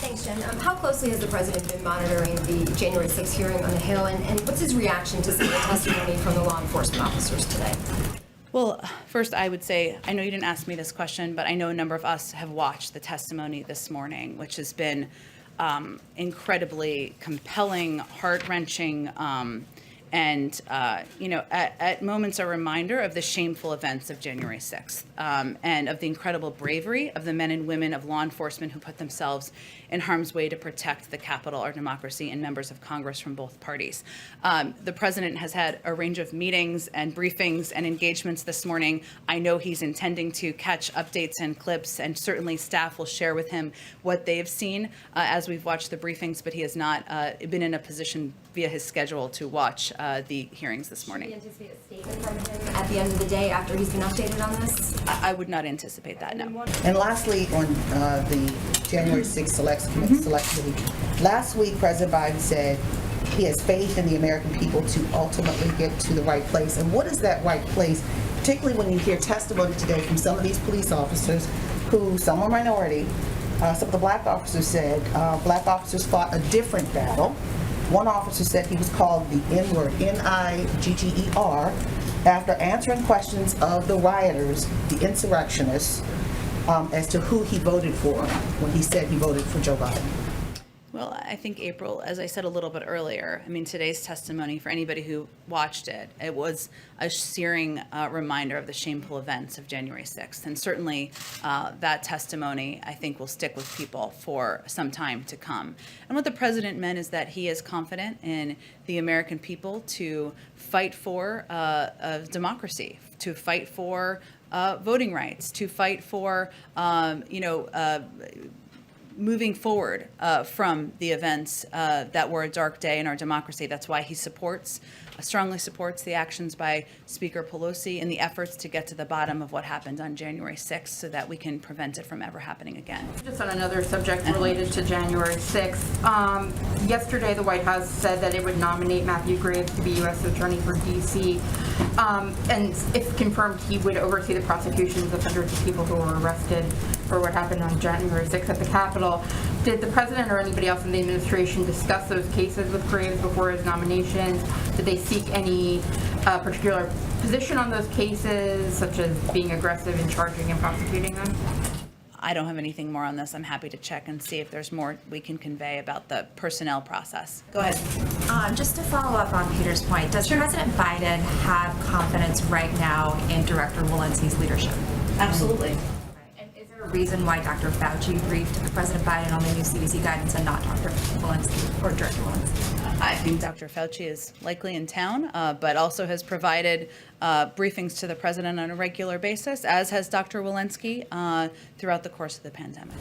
Thanks, Jen. How closely has the president been monitoring the January 6th hearing on the Hill, and what's his reaction to some of the testimony from the law enforcement officers today? Well, first I would say, I know you didn't ask me this question, but I know a number of us have watched the testimony this morning, which has been incredibly compelling, heart-wrenching, and at moments a reminder of the shameful events of January 6th and of the incredible bravery of the men and women of law enforcement who put themselves in harm's way to protect the Capitol, our democracy, and members of Congress from both parties. The president has had a range of meetings and briefings and engagements this morning. I know he's intending to catch updates and clips, and certainly staff will share with him what they've seen as we've watched the briefings, but he has not been in a position via his schedule to watch the hearings this morning. Should we anticipate a statement from him at the end of the day after he's been updated on this? I would not anticipate that, no. And lastly, on the January 6th Select Committee, last week President Biden said he has faith in the American people to ultimately get to the right place. And what is that right place, particularly when you hear testimony today from some of these police officers who, some are minority, some of the black officers said black officers fought a different battle. One officer said he was called the N-word, N-I-G-G-E-R, after answering questions of the rioters, the insurrectionists, as to who he voted for when he said he voted for Joe Biden. Well, I think, April, as I said a little bit earlier, I mean, today's testimony, for anybody who watched it, it was a searing reminder of the shameful events of January 6th. And certainly that testimony, I think, will stick with people for some time to come. And what the president meant is that he is confident in the American people to fight for democracy, to fight for voting rights, to fight for, moving forward from the events that were a dark day in our democracy. That's why he strongly supports the actions by Speaker Pelosi and the efforts to get to the bottom of what happened on January 6th so that we can prevent it from ever happening again. Just on another subject related to January 6th, yesterday the White House said that it would nominate Matthew Graves to be U.S. Attorney for D.C. And if confirmed, he would oversee the prosecutions of hundreds of people who were arrested for what happened on January 6th at the Capitol. Did the president or anybody else in the administration discuss those cases with Graves before his nomination? Did they seek any particular position on those cases, such as being aggressive in charging and prosecuting them? I don't have anything more on this. I'm happy to check and see if there's more we can convey about the personnel process. Go ahead. Just to follow up on Peter's point, does President Biden have confidence right now in Director Walensky's leadership? Absolutely. And is there a reason why Dr. Fauci briefed President Biden on the new CDC guidance and not Dr. Walensky or Director Walensky? I think Dr. Fauci is likely in town, but also has provided briefings to the president on a regular basis, as has Dr. Walensky throughout the course of the pandemic.